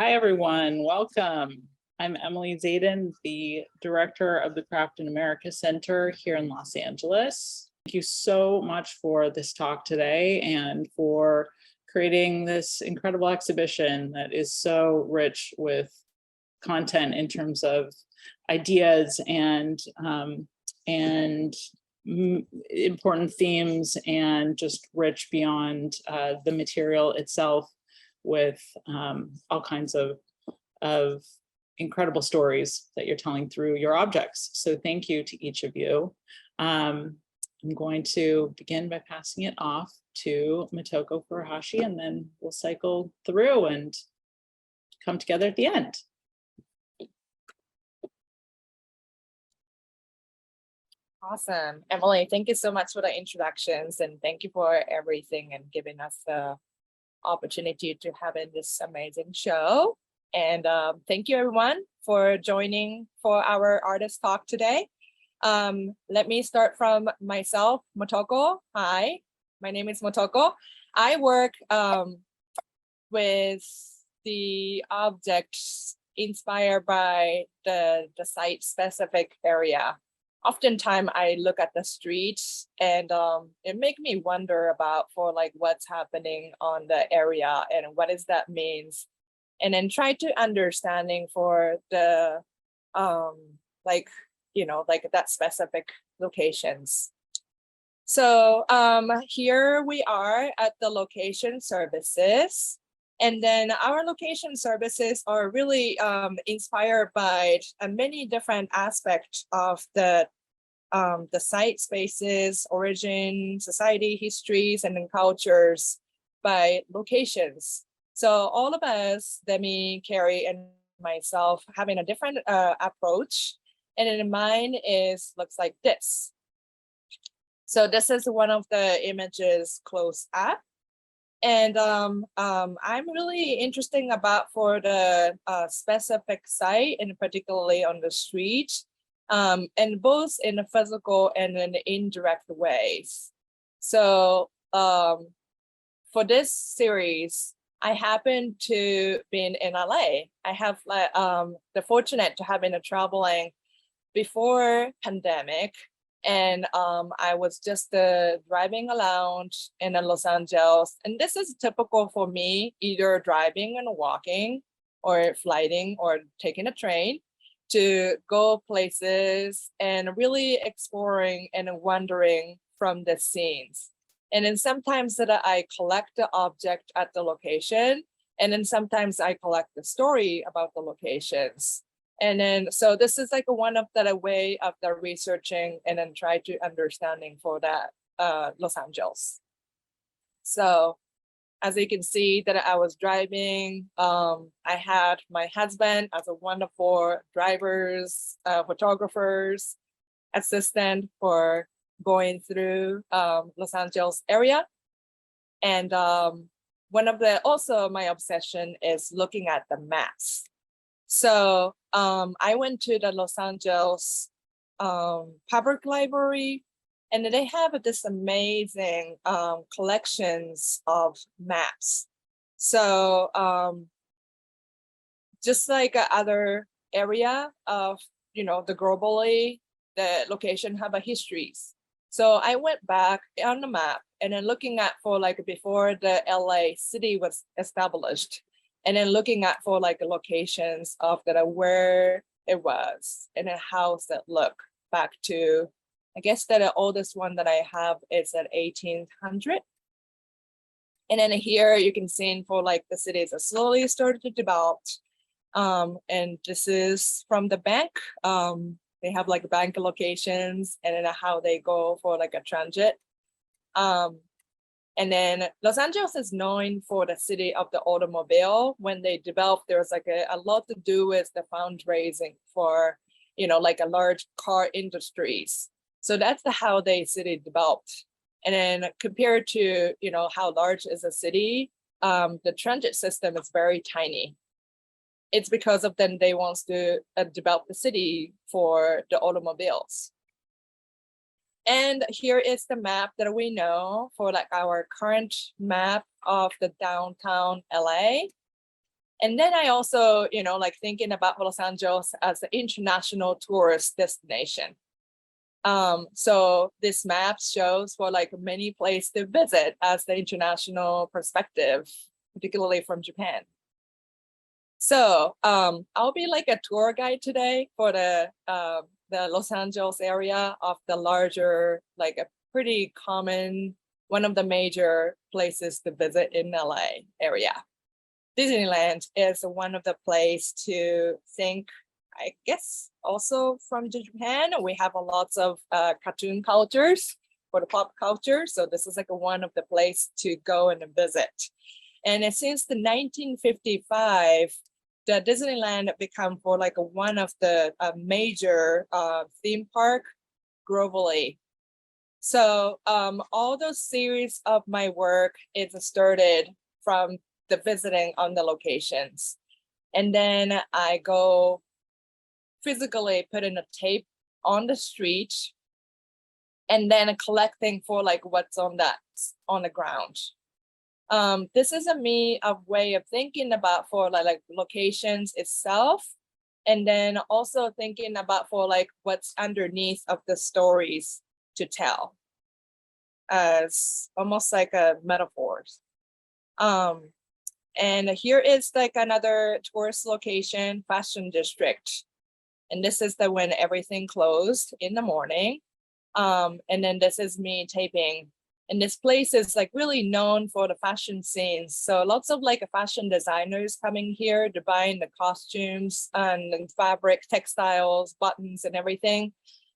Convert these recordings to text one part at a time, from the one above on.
Hi, everyone. Welcome. I'm Emily Zayden, the director of the Craft in America Center here in Los Angeles. Thank you so much for this talk today and for creating this incredible exhibition that is so rich with content in terms of ideas and important themes, and just rich beyond the material itself, with all kinds of incredible stories that you're telling through your objects. So thank you to each of you. I'm going to begin by passing it off to Motoko Furuhashi, and then we'll cycle through and come together at the end. Awesome. Emily, thank you so much for the introductions, and thank you for everything and giving us the opportunity to have in this amazing show. And thank you everyone for joining for our artist talk today. Let me start from myself, Motoko. Hi, my name is Motoko. I work with the objects inspired by the site-specific area. Oftentimes I look at the streets and it makes me wonder about what's happening on the area and what does that means, and then try to understanding for the that specific locations. So here we are at the location services. And then our location services are really inspired by many different aspects of the site spaces, origin, society, histories, and then cultures by locations. So all of us, Demi, Kerry, and myself, having a different approach. And then mine looks like this. So this is one of the images close up. And I'm really interested about for the specific site, and particularly on the street, and both in the physical and in the indirect ways. So for this series, I happen to be in LA. I have the fortunate to have been traveling before pandemic. And I was just driving around in Los Angeles. And this is typical for me, either driving and walking or flying or taking a train to go places and really exploring and wandering from the scenes. And then sometimes that I collect the object at the location, and then sometimes I collect the story about the locations. And then, so this is one of the way of the researching and then try to understanding for that Los Angeles. So as you can see that I was driving, I had my husband as a wonderful drivers, photographers, assistant for going through Los Angeles area. And one of also my obsession is looking at the maps. So I went to the Los Angeles Public Library, and they have this amazing collections of maps. So just like other area of, the globally, the location have a histories. So I went back on the map and then looking at for before the LA city was established. And then looking at for locations of where it was and then how's that look back to, I guess that the oldest one that I have is at 1800. And then here you can see for the cities that slowly started to develop. And this is from the bank. They have bank locations and then how they go for a transit. And then Los Angeles is known for the city of the automobile. When they developed, there was a lot to do with the fundraising for, a large car industries. So that's how the city developed. And then compared to, how large is a city, the transit system is very tiny. It's because of then they want to develop the city for the automobiles. And here is the map that we know for our current map of the downtown LA. And then I also, like thinking about Los Angeles as an international tourist destination. So this map shows for like many places to visit as the international perspective, particularly from Japan. So I'll be like a tour guide today for the Los Angeles area of the larger, like a pretty common, one of the major places to visit in LA area. Disneyland is one of the place to think, I guess, also from Japan. We have a lots of cartoon cultures for the pop culture. So this is like one of the place to go and visit. And since the 1955, the Disneyland become for like one of the major theme park globally. So all those series of my work is started from the visiting on the locations. And then I go physically put in a tape on the street and then collecting for like what's on the ground. This is a way of thinking about for like locations itself, and then also thinking about for like what's underneath of the stories to tell, as almost like a metaphors. And here is like another tourist location, fashion district. And this is when everything closed in the morning. And then this is me taping. And this place is like really known for the fashion scenes. So lots of like fashion designers coming here to buying the costumes and fabric, textiles, buttons and everything,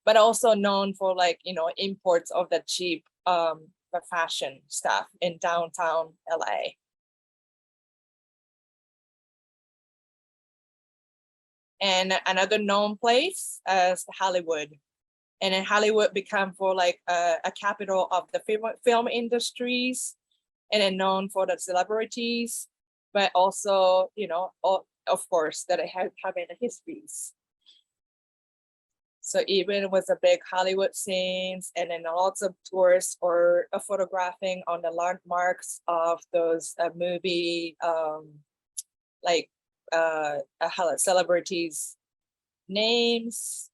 but also known for like, imports of the cheap the fashion stuff in downtown LA. And another known place is Hollywood. And then Hollywood become for like a capital of the film industries, and then known for the celebrities, but also, of course, that it has having histories. So even with the big Hollywood scenes, and then lots of tourists or photographing on the landmarks of those movie, like celebrities' names.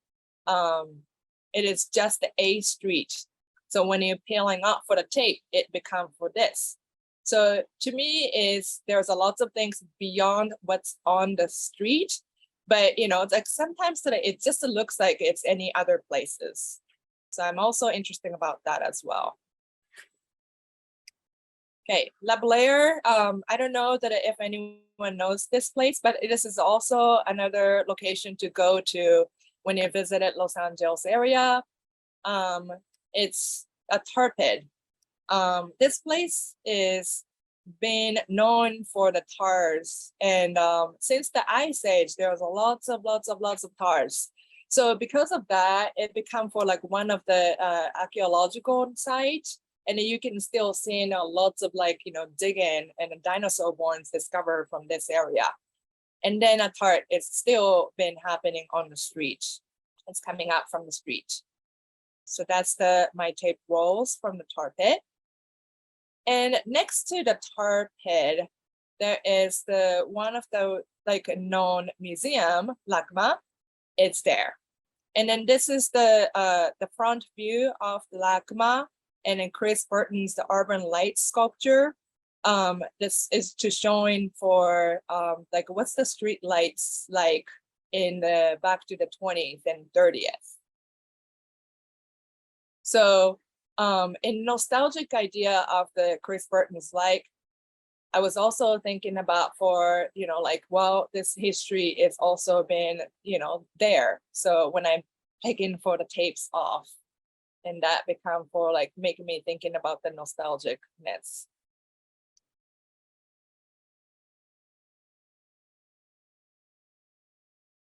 It is just the A street. So when you're peeling up for the tape, it becomes for this. So to me, there's a lot of things beyond what's on the street, but it's like sometimes today it just looks like it's any other places. So I'm also interested about that as well. Okay, La Blair. I don't know that if anyone knows this place, but this is also another location to go to when you visited Los Angeles area. It's a tar pit. This place is been known for the tars, and since the Ice Age, there was lots of tars. So because of that, it become for like one of the archaeological sites, and you can still see lots of like digging and dinosaur bones discovered from this area. And then a tart is still been happening on the street. It's coming out from the street. So that's my tape rolls from the tar pit. And next to the tar pit, there is one of the like known museum, LACMA. It's there. And then this is the front view of LACMA, and then Chris Burton's the Urban Light sculpture. This is to showing for like what's the street lights like in the back to the 20th and 30th. So in nostalgic idea of the Chris Burton's like, I was also thinking about for, like, well, this history is also been, there. So when I'm taking for the tapes off, and that become for like making me thinking about the nostalgicness.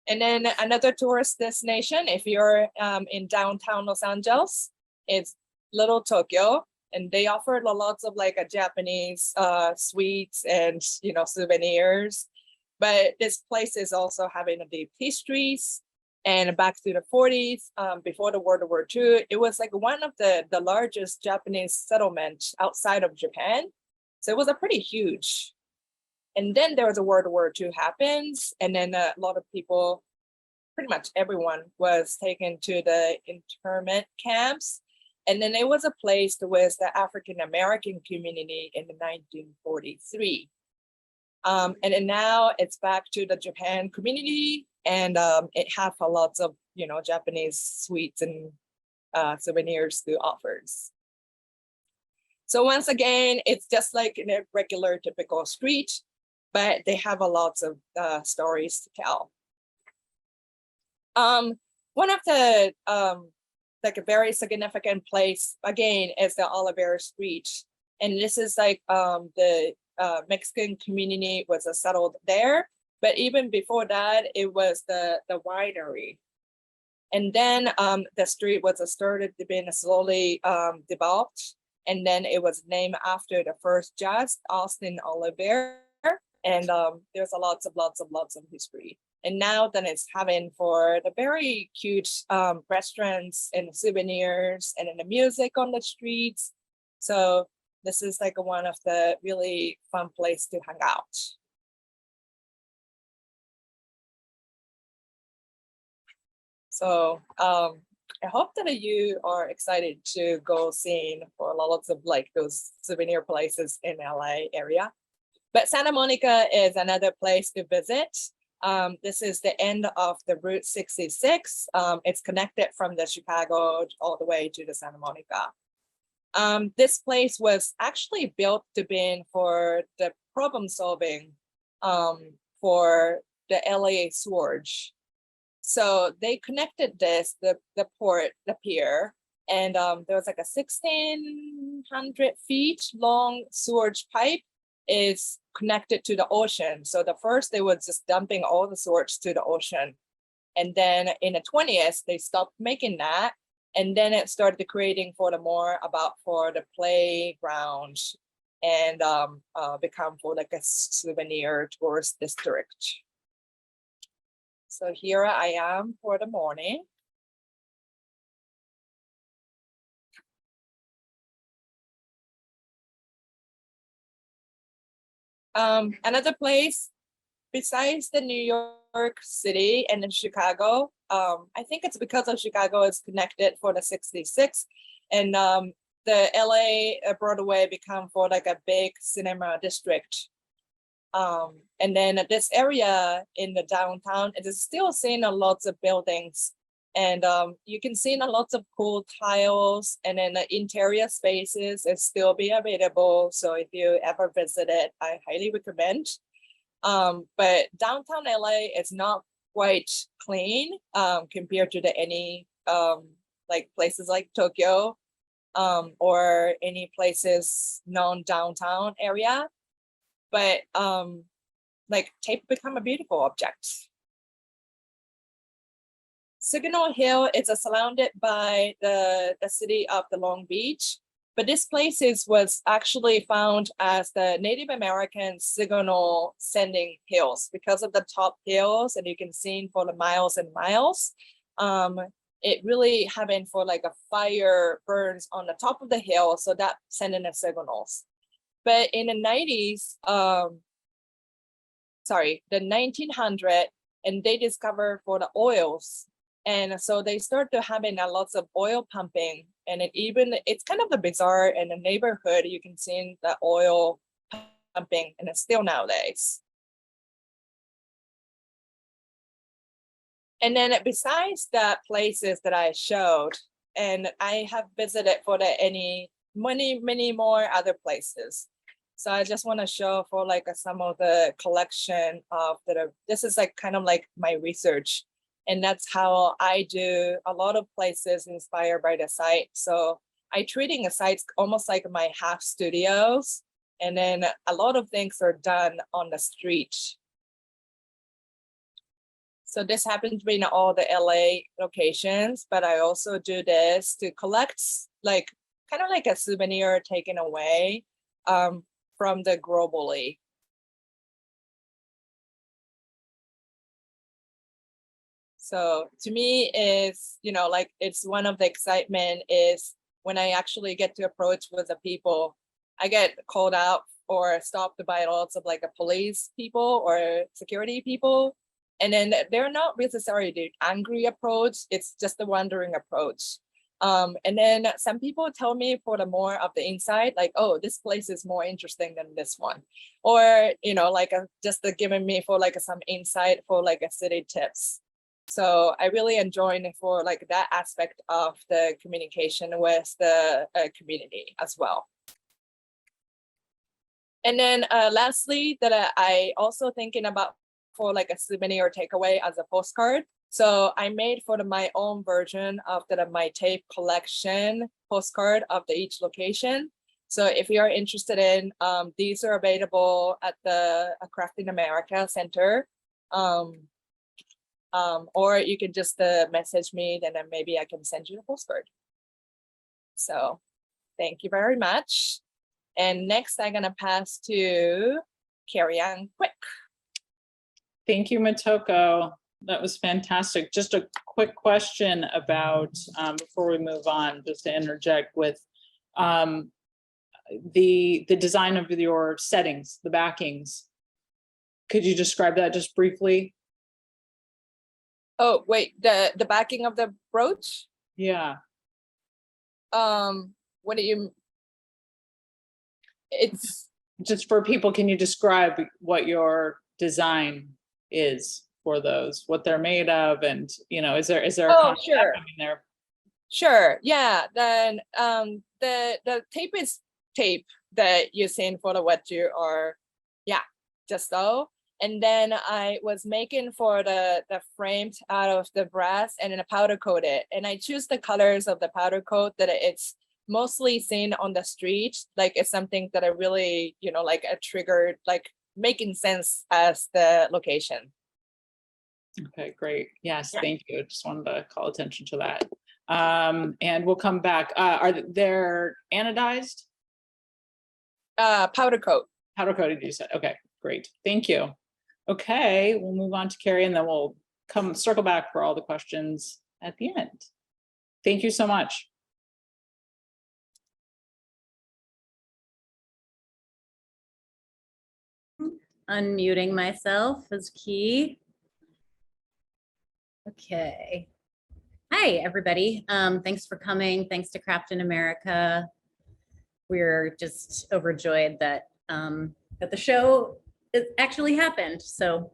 And then another tourist destination, if you're in downtown Los Angeles, it's Little Tokyo, and they offer lots of like a Japanese sweets and souvenirs. But this place is also having a deep histories. And back to the 40s, before the World War II, it was like one of the largest Japanese settlement outside of Japan. So it was a pretty huge. And then there was a World War II happens, and then a lot of people, pretty much everyone, was taken to the internment camps. And then it was a place with the African American community in the 1943. And then now it's back to the Japan community, and it has a lots of Japanese sweets and souvenirs to offers. So once again, it's just like in a regular typical street, but they have a lots of stories to tell. One of the like a very significant place again is the Oliveira Street, and this is like the Mexican community was settled there, but even before that, it was the winery. And then the street was started to be slowly developed, and then it was named after the first judge, Austin Oliveira. And there's lots of history. And now then it's having for the very cute restaurants and souvenirs and the music on the streets. So this is like one of the really fun place to hang out. So I hope that you are excited to go seeing for lots of like those souvenir places in LA area. But Santa Monica is another place to visit. This is the end of the Route 66. It's connected from the Chicago all the way to the Santa Monica. This place was actually built to be for the problem solving for the LA sewage. So they connected this, the port, the pier, and there was like a 1,600 feet long sewage pipe is connected to the ocean. So the first they were just dumping all the sewage to the ocean. And then in the 20th, they stopped making that. And then it started creating for the more about for the playground and become for like a souvenir tourist district. So here I am for the morning. Another place besides the New York City and in Chicago, I think it's because of Chicago is connected for the 66, and the LA Broadway become for like a big cinema district. And then this area in the downtown, it is still seeing a lots of buildings, and you can see a lots of cool tiles, and then the interior spaces is still be available. So if you ever visit it, I highly recommend. But downtown LA is not quite clean compared to the any like places like Tokyo or any places non-downtown area. But like tape become a beautiful object. Signal Hill is surrounded by the city of the Long Beach, but this place was actually found as the Native American signal sending hills because of the top hills, and you can see for the miles and miles. It really happened for like a fire burns on the top of the hill, so that sending the signals. But in the 90s, the 1900, and they discovered for the oils. And so they start to having lots of oil pumping, and it's kind of the bizarre in the neighborhood. You can see the oil pumping, and it's still nowadays. And then besides the places that I showed, and I have visited for many more other places. So I just want to show for like some of the collection of this is like kind of like my research. And that's how I do a lot of places inspired by the site. So I treating the sites almost like my half studios. And then a lot of things are done on the street. So this happens to be in all the LA locations, but I also do this to collect like kind of like a souvenir taken away from the globally. So to me is, like it's one of the excitement is when I actually get to approach with the people, I get called out or stopped by lots of like a police people or security people. And then they're not necessarily the angry approach, it's just the wandering approach. And then some people tell me for the more of the insight, like, oh, this place is more interesting than this one. Or, you know, like just giving me for like some insight for like a city tips. So I really enjoy for like that aspect of the communication with the community as well. And then lastly, that I also thinking about for like a souvenir takeaway as a postcard. So I made for my own version of my tape collection postcard of each location. So if you are interested in, these are available at the Crafting America Center. Or you can just message me, then maybe I can send you a postcard. So thank you very much. And next I'm gonna pass to Kerianne quick. Thank you, Motoko. That was fantastic. Just a quick question about, before we move on, just to interject with the design of your settings, the backings. Could you describe that just briefly? Oh, wait, the backing of the brooch? Yeah. What do you, it's Just for people, can you describe what your design is for those, what they're made of, and is there a concept sure. in there? Sure, yeah, then the tape is tape that you're seeing for the what you are, yeah, just so. And then I was making for the frames out of the brass and then a powder coat it. And I choose the colors of the powder coat that it's mostly seen on the street. Like it's something that I really, like a triggered, like making sense as the location. Okay, great. Yes, Yeah. thank you. Just wanted to call attention to that. And we'll come back. Are they anodized? Powder coat. Powder coated, you said. Okay, great. Thank you. Okay, we'll move on to Carrie, and then we'll circle back for all the questions at the end. Thank you so much. Unmuting myself is key. Okay. Hi, everybody. Thanks for coming. Thanks to Crafting America. We're just overjoyed that the show actually happened. So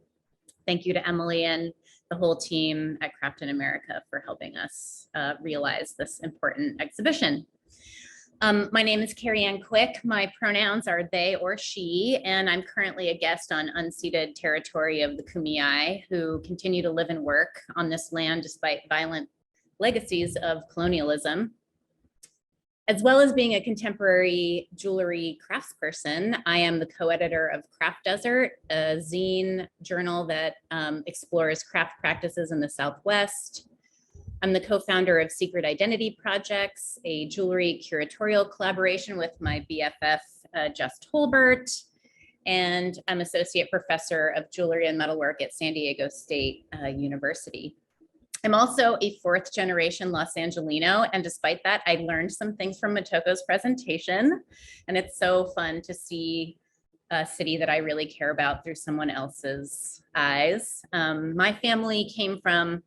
thank you to Emily and the whole team at Crafting America for helping us realize this important exhibition. My name is Kerianne Quick. My pronouns are they or she, and I'm currently a guest on unceded territory of the Kumeyaay, who continue to live and work on this land despite violent legacies of colonialism. As well as being a contemporary jewelry craftsperson, I am the co-editor of Craft Desert, a zine journal that explores craft practices in the Southwest. I'm the co-founder of Secret Identity Projects, a jewelry curatorial collaboration with my BFF, Just Holbert, and I'm associate professor of jewelry and metalwork at San Diego State University. I'm also a fourth generation Los Angelino, and despite that, I learned some things from Motoko's presentation, and it's so fun to see a city that I really care about through someone else's eyes. My family came from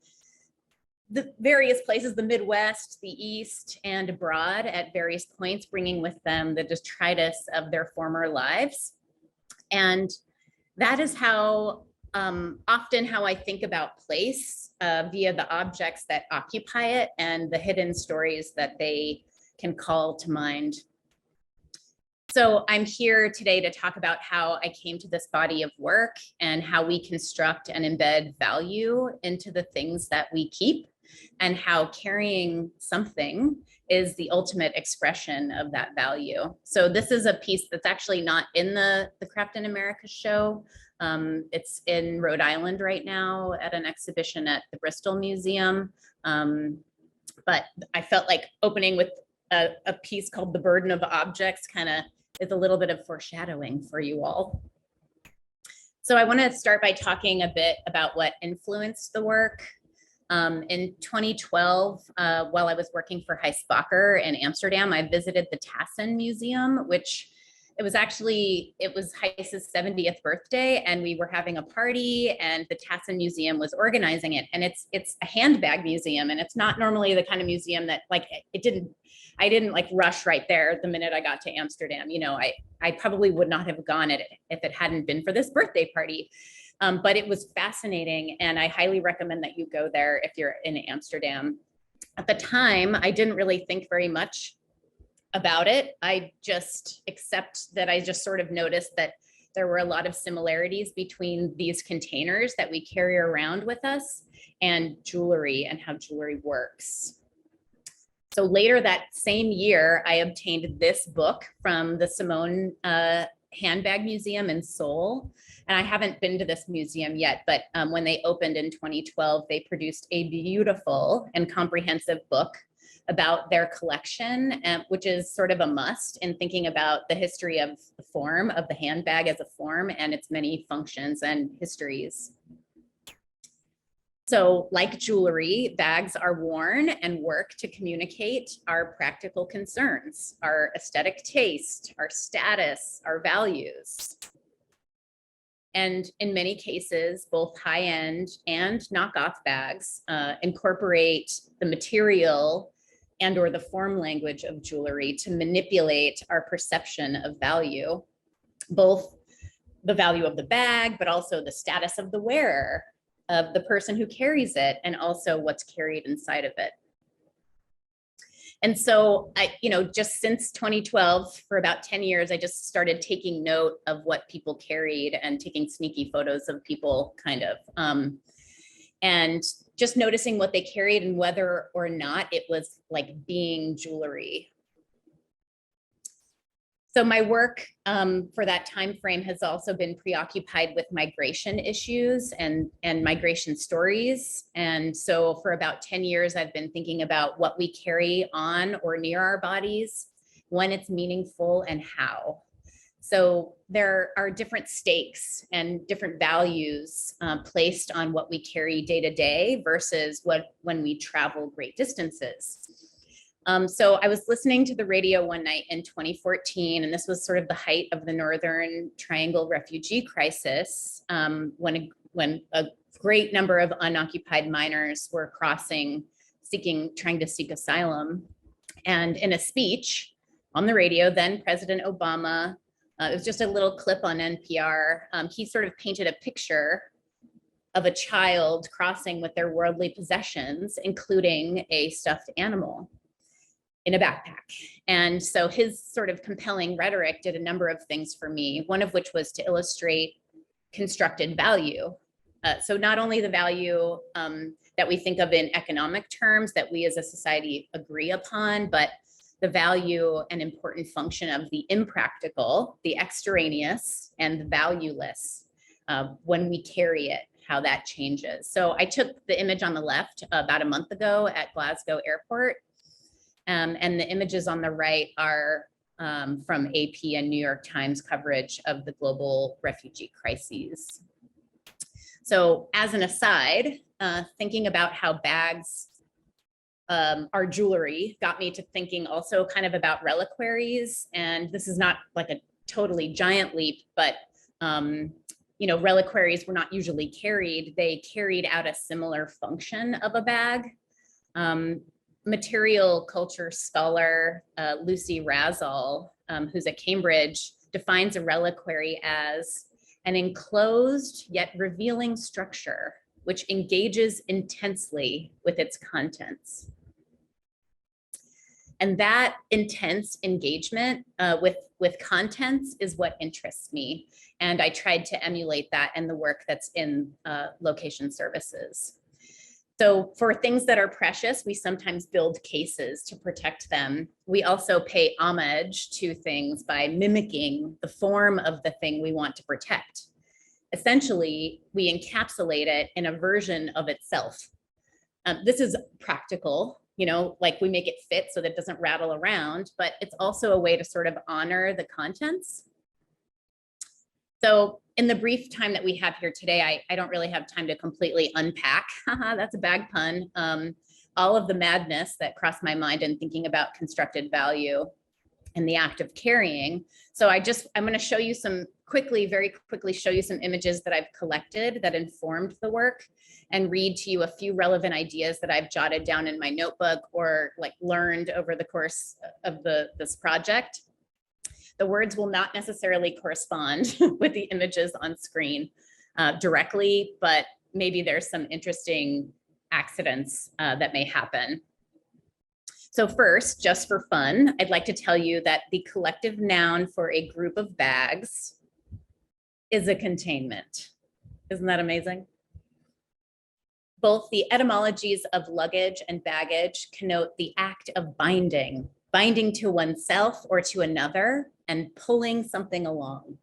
the various places, the Midwest, the East, and abroad at various points, bringing with them the detritus of their former lives. And that is how often how I think about place via the objects that occupy it and the hidden stories that they can call to mind. So I'm here today to talk about how I came to this body of work and how we construct and embed value into the things that we keep, and how carrying something is the ultimate expression of that value. So this is a piece that's actually not in the Crafting America show. It's in Rhode Island right now at an exhibition at the Bristol Museum. But I felt like opening with a piece called The Burden of Objects kind of is a little bit of foreshadowing for you all. So I want to start by talking a bit about what influenced the work. In 2012, while I was working for Huisbacher in Amsterdam, I visited the Tassen Museum, which it was Heiss's 70th birthday, and we were having a party, and the Tassen Museum was organizing it. And it's a handbag museum, and it's not normally the kind of museum that like I didn't like rush right there the minute I got to Amsterdam. You know, I probably would not have gone at it if it hadn't been for this birthday party. But it was fascinating, and I highly recommend that you go there if you're in Amsterdam. At the time, I didn't really think very much about it. I just sort of noticed that there were a lot of similarities between these containers that we carry around with us and jewelry and how jewelry works. So later that same year, I obtained this book from the Simone Handbag Museum in Seoul. And I haven't been to this museum yet, but when they opened in 2012, they produced a beautiful and comprehensive book about their collection, which is sort of a must in thinking about the history of the form of the handbag as a form and its many functions and histories. So like jewelry, bags are worn and work to communicate our practical concerns, our aesthetic taste, our status, our values. And in many cases, both high-end and knockoff bags incorporate the material and or the form language of jewelry to manipulate our perception of value, both the value of the bag, but also the status of the wearer, of the person who carries it, and also what's carried inside of it. And so just since 2012, for about 10 years, I just started taking note of what people carried and taking sneaky photos of people kind of, and just noticing what they carried and whether or not it was like being jewelry. So my work for that time frame has also been preoccupied with migration issues and migration stories. And so for about 10 years, I've been thinking about what we carry on or near our bodies, when it's meaningful and how. So there are different stakes and different values placed on what we carry day to day versus when we travel great distances. So I was listening to the radio one night in 2014, and this was sort of the height of the Northern Triangle refugee crisis, when a great number of unoccupied minors were crossing, trying to seek asylum. And in a speech on the radio, then President Obama, it was just a little clip on NPR, he sort of painted a picture of a child crossing with their worldly possessions, including a stuffed animal in a backpack. And so his sort of compelling rhetoric did a number of things for me, one of which was to illustrate constructed value. So not only the value that we think of in economic terms that we as a society agree upon, but the value and important function of the impractical, the extraneous, and the valueless when we carry it, how that changes. So I took the image on the left about a month ago at Glasgow Airport. And the images on the right are from AP and New York Times coverage of the global refugee crises. So as an aside, thinking about how bags are jewelry got me to thinking also kind of about reliquaries. And this is not like a totally giant leap, but reliquaries were not usually carried. They carried out a similar function of a bag. Material culture scholar Lucy Razal, who's at Cambridge, defines a reliquary as an enclosed yet revealing structure which engages intensely with its contents. And that intense engagement with contents is what interests me. And I tried to emulate that in the work that's in location services. So for things that are precious, we sometimes build cases to protect them. We also pay homage to things by mimicking the form of the thing we want to protect. Essentially, we encapsulate it in a version of itself. This is practical, like we make it fit so that it doesn't rattle around, but it's also a way to sort of honor the contents. So in the brief time that we have here today, I don't really have time to completely unpack, that's a bag pun, all of the madness that crossed my mind in thinking about constructed value in the act of carrying. So I'm going to show you some very quickly show you some images that I've collected that informed the work, and read to you a few relevant ideas that I've jotted down in my notebook or like learned over the course of this project. The words will not necessarily correspond with the images on screen directly, but maybe there's some interesting accidents that may happen. So first, just for fun, I'd like to tell you that the collective noun for a group of bags is a containment. Isn't that amazing? Both the etymologies of luggage and baggage connote the act of binding to oneself or to another and pulling something along.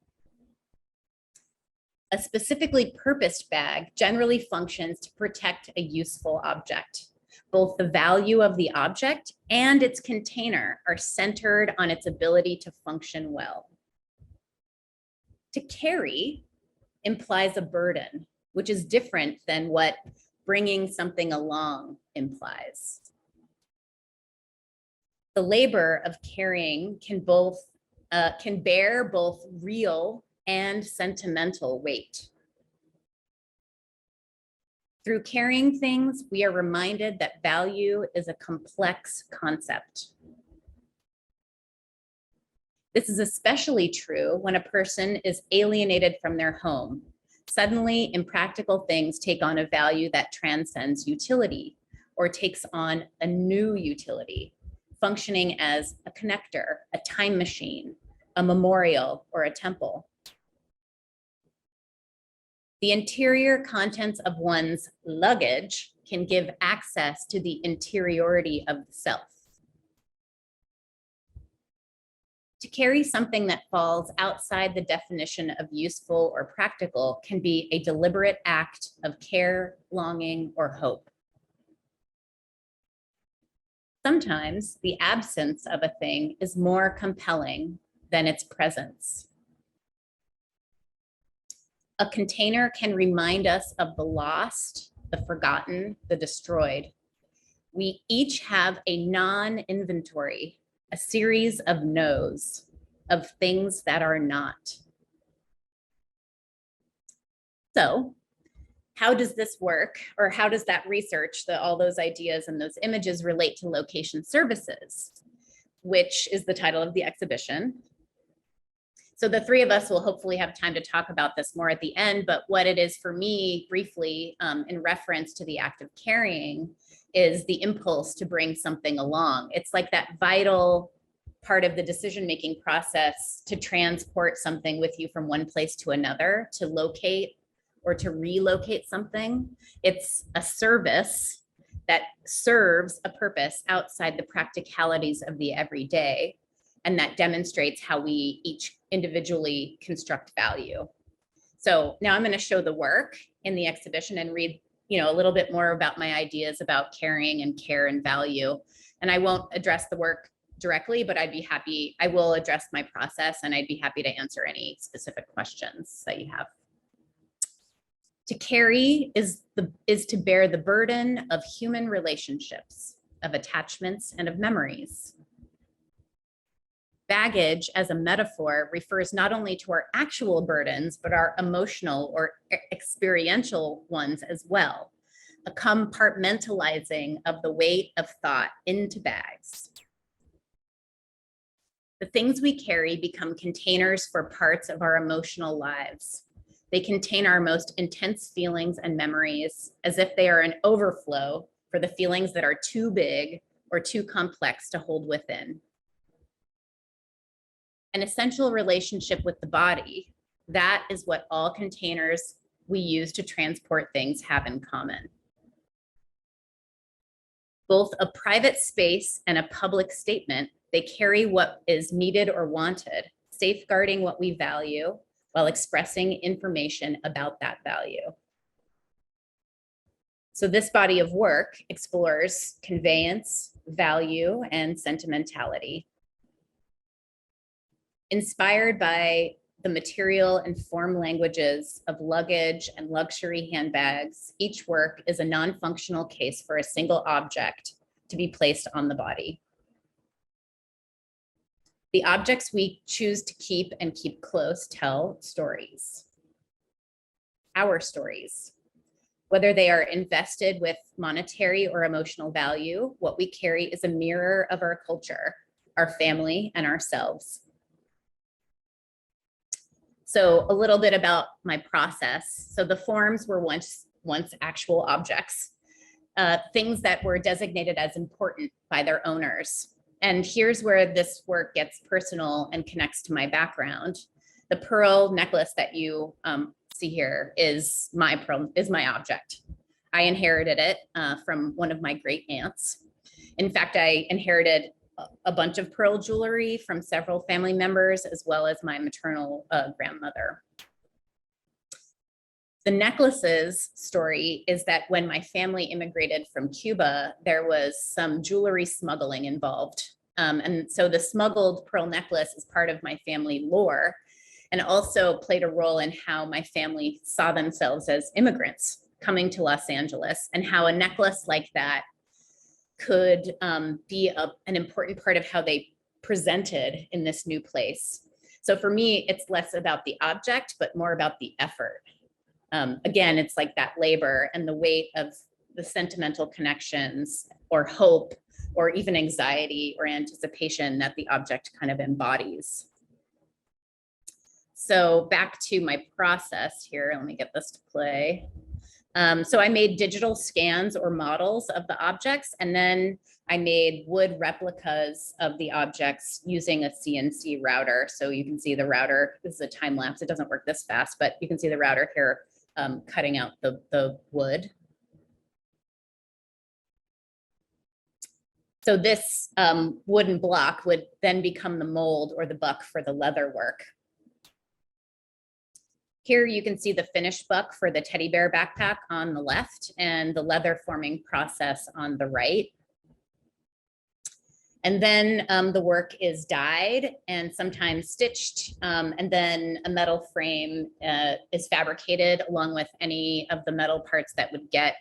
A specifically purposed bag generally functions to protect a useful object. Both the value of the object and its container are centered on its ability to function well. To carry implies a burden, which is different than what bringing something along implies. The labor of carrying can bear both real and sentimental weight. Through carrying things, we are reminded that value is a complex concept. This is especially true when a person is alienated from their home. Suddenly, impractical things take on a value that transcends utility or takes on a new utility, functioning as a connector, a time machine, a memorial, or a temple. The interior contents of one's luggage can give access to the interiority of the self. To carry something that falls outside the definition of useful or practical can be a deliberate act of care, longing, or hope. Sometimes the absence of a thing is more compelling than its presence. A container can remind us of the lost, the forgotten, the destroyed. We each have a non-inventory, a series of no's, of things that are not. So, how does this work, or how does that research, all those ideas and those images relate to location services, which is the title of the exhibition? So the three of us will hopefully have time to talk about this more at the end, but what it is for me briefly in reference to the act of carrying is the impulse to bring something along. It's like that vital part of the decision-making process to transport something with you from one place to another, to locate or to relocate something. It's a service that serves a purpose outside the practicalities of the everyday, and that demonstrates how we each individually construct value. So now I'm going to show the work in the exhibition and read, a little bit more about my ideas about carrying and care and value. And I won't address the work directly, but I will address my process, and I'd be happy to answer any specific questions that you have. To carry is to bear the burden of human relationships, of attachments, and of memories. Baggage as a metaphor refers not only to our actual burdens, but our emotional or experiential ones as well, a compartmentalizing of the weight of thought into bags. The things we carry become containers for parts of our emotional lives. They contain our most intense feelings and memories, as if they are an overflow for the feelings that are too big or too complex to hold within. An essential relationship with the body, that is what all containers we use to transport things have in common. Both a private space and a public statement, they carry what is needed or wanted, safeguarding what we value while expressing information about that value. So this body of work explores conveyance, value, and sentimentality. Inspired by the material and form languages of luggage and luxury handbags, each work is a non-functional case for a single object to be placed on the body. The objects we choose to keep and keep close tell stories. Our stories. Whether they are invested with monetary or emotional value, what we carry is a mirror of our culture, our family, and ourselves. So a little bit about my process. So the forms were once actual objects, things that were designated as important by their owners. And here's where this work gets personal and connects to my background. The pearl necklace that you see here is my object. I inherited it from one of my great aunts. In fact, I inherited a bunch of pearl jewelry from several family members, as well as my maternal grandmother. The necklaces story is that when my family immigrated from Cuba, there was some jewelry smuggling involved. And so the smuggled pearl necklace is part of my family lore, and also played a role in how my family saw themselves as immigrants coming to Los Angeles, and how a necklace like that could be an important part of how they presented in this new place. So for me, it's less about the object, but more about the effort. Again, it's like that labor and the weight of the sentimental connections or hope or even anxiety or anticipation that the object kind of embodies. So back to my process here, let me get this to play. So I made digital scans or models of the objects, and then I made wood replicas of the objects using a CNC router. So you can see the router, this is a time lapse, it doesn't work this fast, but you can see the router here cutting out the wood. So this wooden block would then become the mold or the buck for the leather work. Here you can see the finished buck for the teddy bear backpack on the left and the leather forming process on the right. And then the work is dyed and sometimes stitched, and then a metal frame is fabricated along with any of the metal parts that would get,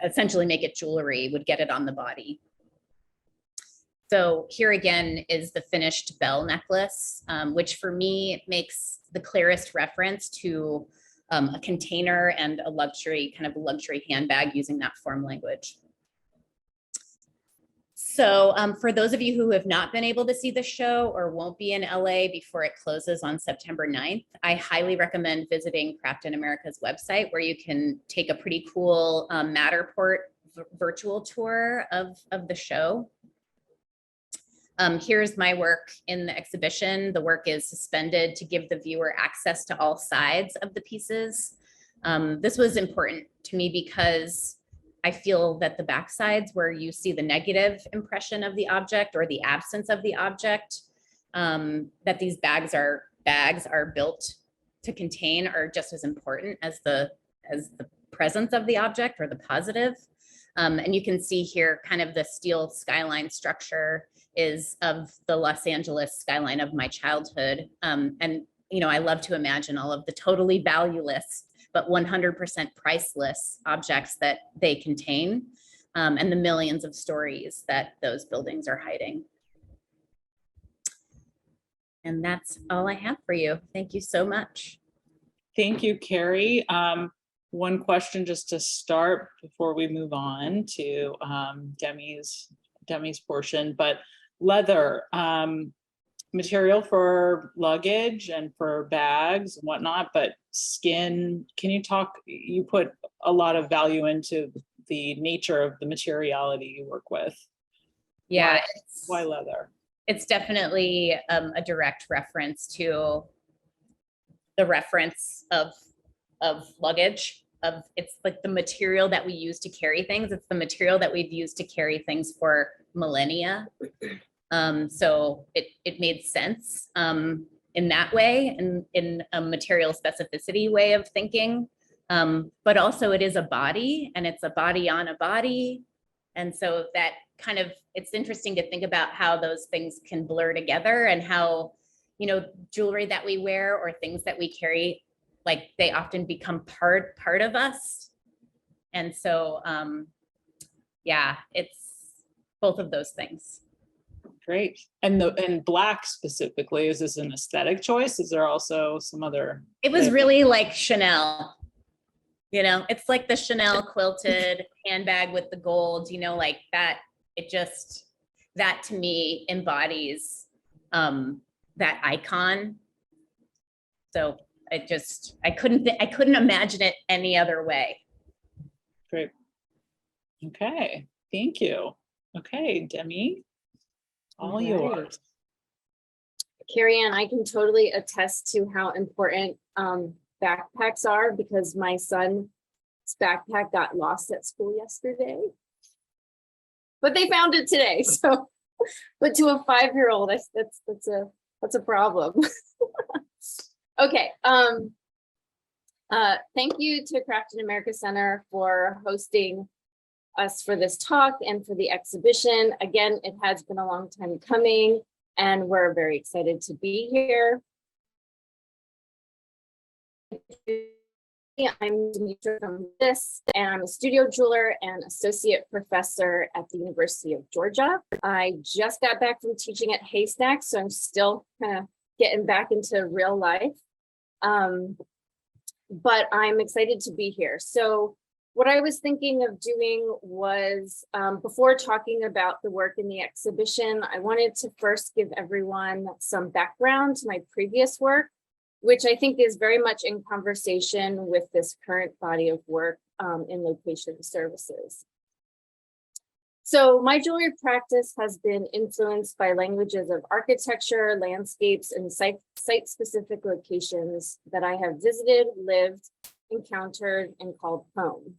essentially make it jewelry, would get it on the body. So here again is the finished bell necklace, which for me makes the clearest reference to a container and a luxury, kind of a luxury handbag using that form language. So for those of you who have not been able to see the show or won't be in LA before it closes on September 9th, I highly recommend visiting Craft in America's website, where you can take a pretty cool Matterport virtual tour of the show. Here's my work in the exhibition. The work is suspended to give the viewer access to all sides of the pieces. This was important to me because I feel that the back sides, where you see the negative impression of the object or the absence of the object, that these bags are built to contain, are just as important as the presence of the object or the positive. And you can see here kind of the steel skyline structure is of the Los Angeles skyline of my childhood. And, you know, I love to imagine all of the totally valueless, but 100% priceless objects that they contain, and the millions of stories that those buildings are hiding. And that's all I have for you. Thank you so much. Thank you, Carrie. One question just to start before we move on to Demi's portion, but leather, material for luggage and for bags and whatnot, but skin, can you talk, you put a lot of value into the nature of the materiality you work with. Yeah. Why leather? It's definitely a direct reference to the reference of luggage, it's like the material that we use to carry things. It's the material that we've used to carry things for millennia. So it made sense in that way, and in a material specificity way of thinking. But also it is a body, and it's a body on a body. And so that kind of, it's interesting to think about how those things can blur together, and how, you know, jewelry that we wear or things that we carry, like they often become part of us. And so, yeah, it's both of those things. Great. And black specifically, is this an aesthetic choice? Is there also some other? It was really like Chanel. You know, it's like the Chanel quilted handbag with the gold, you know, like that. It just, that to me embodies that icon. So I couldn't imagine it any other way. Great. Okay, thank you. Okay, Demi, all Right. yours. Kerianne, I can totally attest to how important backpacks are, because my son's backpack got lost at school yesterday. But they found it today. So, but to a 5-year-old, that's a problem. Okay. Thank you to Craft in America Center for hosting us for this talk and for the exhibition. Again, it has been a long time coming, and we're very excited to be here. I'm Demitra Thomloudis, and I'm a studio jeweler and associate professor at the University of Georgia. I just got back from teaching at Haystack, so I'm still kind of getting back into real life. But I'm excited to be here. So what I was thinking of doing was, before talking about the work in the exhibition, I wanted to first give everyone some background to my previous work, which I think is very much in conversation with this current body of work in location services. So my jewelry practice has been influenced by languages of architecture, landscapes, and site-specific locations that I have visited, lived, encountered, and called home.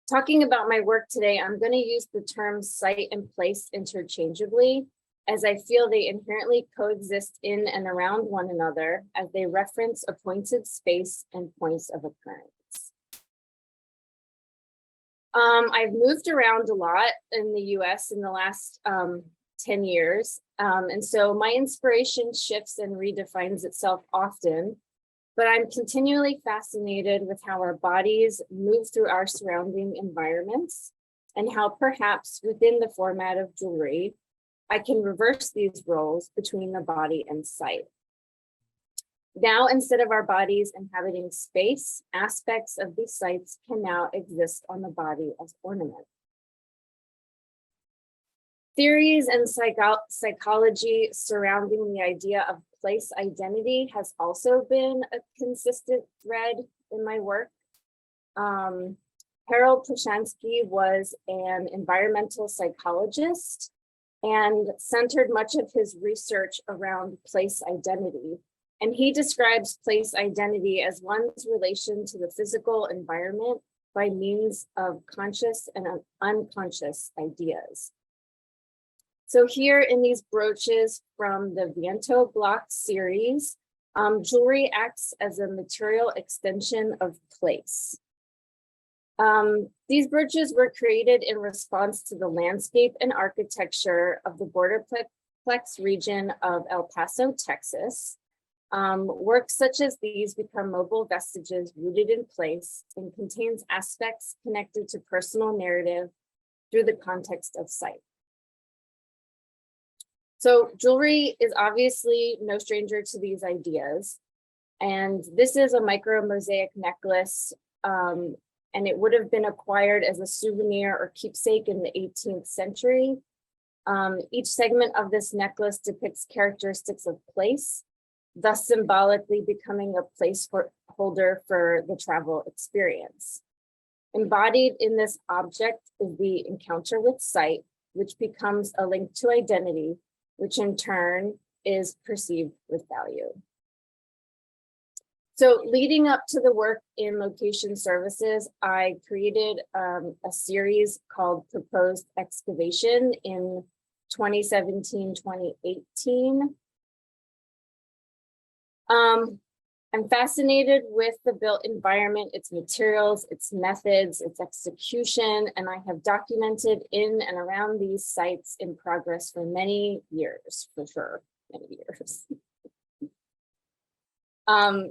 Talking about my work today, I'm going to use the terms site and place interchangeably, as I feel they inherently coexist in and around one another as they reference appointed space and points of occurrence. I've moved around a lot in the US in the last 10 years. And so my inspiration shifts and redefines itself often, but I'm continually fascinated with how our bodies move through our surrounding environments, and how perhaps within the format of jewelry, I can reverse these roles between the body and sight. Now, instead of our bodies inhabiting space, aspects of these sites can now exist on the body as ornament. Theories and psychology surrounding the idea of place identity has also been a consistent thread in my work. Harold Poshansky was an environmental psychologist and centered much of his research around place identity. And he describes place identity as one's relation to the physical environment by means of conscious and unconscious ideas. So here in these brooches from the Viento block series, jewelry acts as a material extension of place. These brooches were created in response to the landscape and architecture of the borderplex region of El Paso, Texas. Works such as these become mobile vestiges rooted in place and contains aspects connected to personal narrative through the context of sight. So jewelry is obviously no stranger to these ideas. And this is a micro mosaic necklace, and it would have been acquired as a souvenir or keepsake in the 18th century. Each segment of this necklace depicts characteristics of place, thus symbolically becoming a placeholder for the travel experience. Embodied in this object is the encounter with sight, which becomes a link to identity, which in turn is perceived with value. So leading up to the work in location services, I created a series called Proposed Excavation in 2017, 2018. I'm fascinated with the built environment, its materials, its methods, its execution, and I have documented in and around these sites in progress for many years, for sure, many years.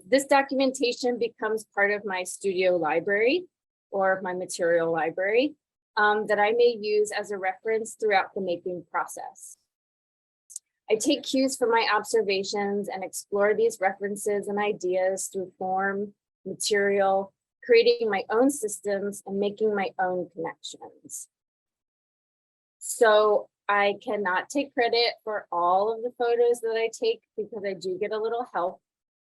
This documentation becomes part of my studio library or my material library. that I may use as a reference throughout the making process. I take cues from my observations and explore these references and ideas through form, material, creating my own systems and making my own connections. So I cannot take credit for all of the photos that I take because I do get a little help.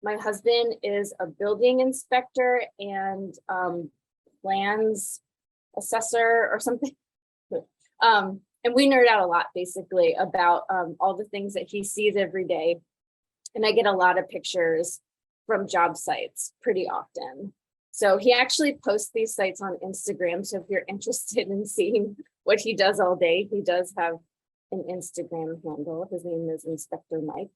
My husband is a building inspector and plans assessor or something. And we nerd out a lot basically about all the things that he sees every day. And I get a lot of pictures from job sites pretty often. So he actually posts these sites on Instagram. So if you're interested in seeing what he does all day, he does have an Instagram handle. His name is Inspector Mike.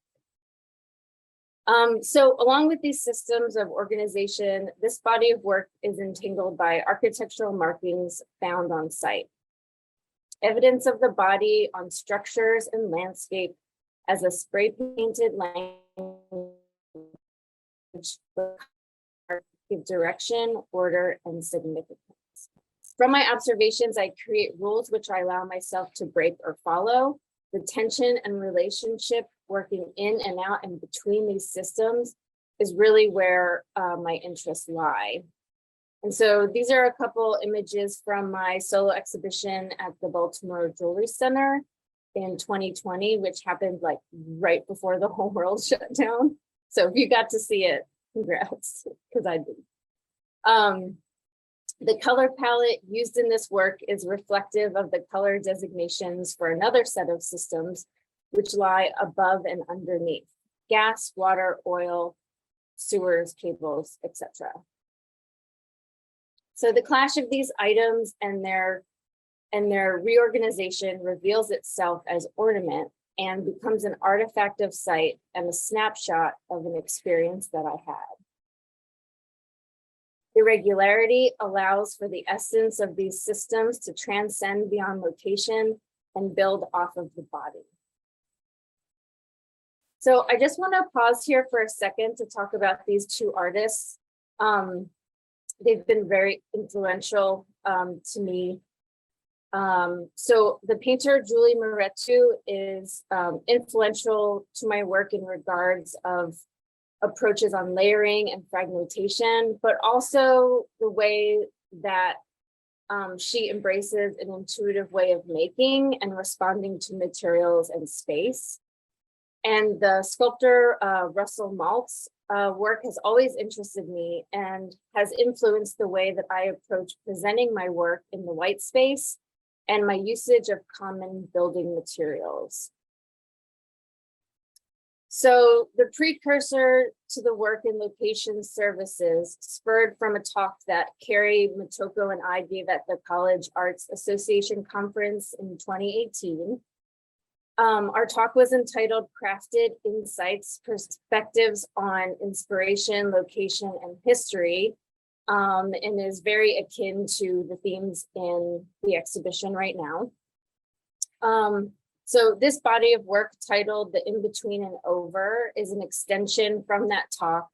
So along with these systems of organization, this body of work is entangled by architectural markings found on site. Evidence of the body on structures and landscape as a spray painted language give direction, order, and significance. From my observations, I create rules which I allow myself to break or follow. The tension and relationship working in and out and between these systems is really where my interests lie. And so these are a couple images from my solo exhibition at the Baltimore Jewelry Center in 2020, which happened like right before the whole world shut down. So if you got to see it, congrats, because I did. The color palette used in this work is reflective of the color designations for another set of systems, which lie above and underneath: gas, water, oil, sewers, cables, etc. So the clash of these items and their reorganization reveals itself as ornament and becomes an artifact of sight and a snapshot of an experience that I had. Irregularity allows for the essence of these systems to transcend beyond location and build off of the body. So I just want to pause here for a second to talk about these two artists. They've been very influential to me. So the painter Julie Moretu is influential to my work in regards of approaches on layering and fragmentation, but also the way that she embraces an intuitive way of making and responding to materials and space. And the sculptor Russell Maltz work has always interested me and has influenced the way that I approach presenting my work in the white space and my usage of common building materials. So the precursor to the work in location services spurred from a talk that Carrie, Motoko, and I gave at the College Arts Association conference in 2018. Our talk was entitled Crafted Insights, Perspectives on Inspiration, Location, and History, and is very akin to the themes in the exhibition right now. So this body of work titled The In-Between and Over is an extension from that talk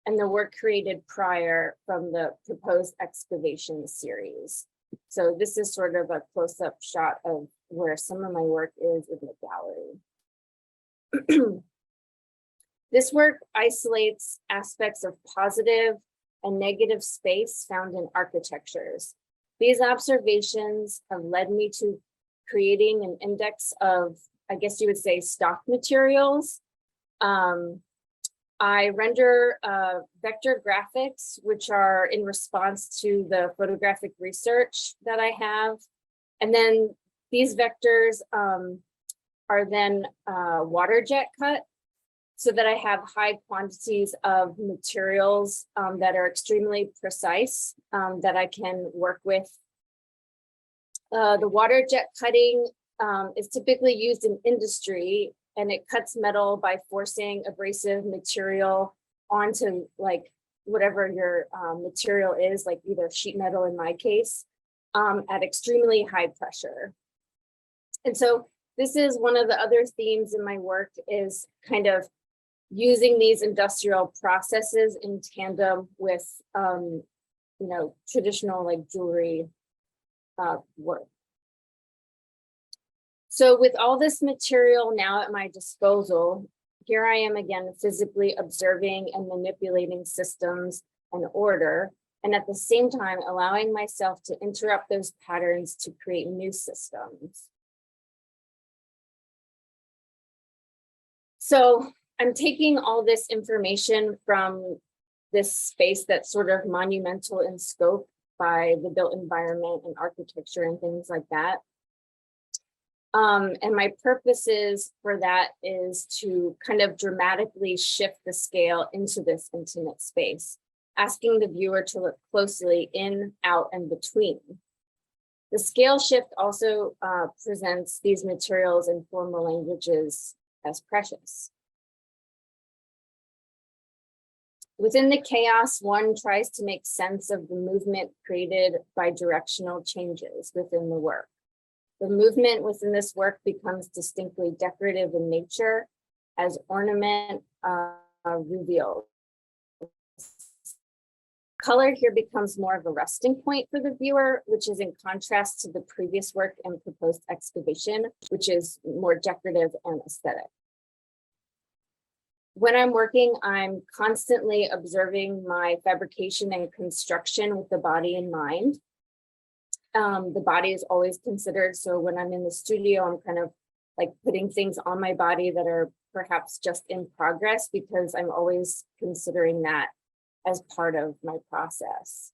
and the work created prior from the proposed excavation series. So this is sort of a close-up shot of where some of my work is in the gallery. This work isolates aspects of positive and negative space found in architectures. These observations have led me to creating an index of, I guess you would say, stock materials. I render vector graphics, which are in response to the photographic research that I have. And then these vectors are then water jet cut so that I have high quantities of materials that are extremely precise that I can work with. The water jet cutting is typically used in industry, and it cuts metal by forcing abrasive material onto like whatever your material is, like either sheet metal in my case, at extremely high pressure. And so this is one of the other themes in my work, is kind of using these industrial processes in tandem with, traditional like jewelry work. So with all this material now at my disposal, here I am again physically observing and manipulating systems and order, and at the same time allowing myself to interrupt those patterns to create new systems. So I'm taking all this information from this space that's sort of monumental in scope by the built environment and architecture and things like that. And my purposes for that is to kind of dramatically shift the scale into this intimate space, asking the viewer to look closely in, out, and between. The scale shift also presents these materials in formal languages as precious. Within the chaos, one tries to make sense of the movement created by directional changes within the work. The movement within this work becomes distinctly decorative in nature as ornament revealed. Color here becomes more of a resting point for the viewer, which is in contrast to the previous work and proposed excavation, which is more decorative and aesthetic. When I'm working, I'm constantly observing my fabrication and construction with the body in mind. The body is always considered. So when I'm in the studio, I'm kind of like putting things on my body that are perhaps just in progress, because I'm always considering that as part of my process.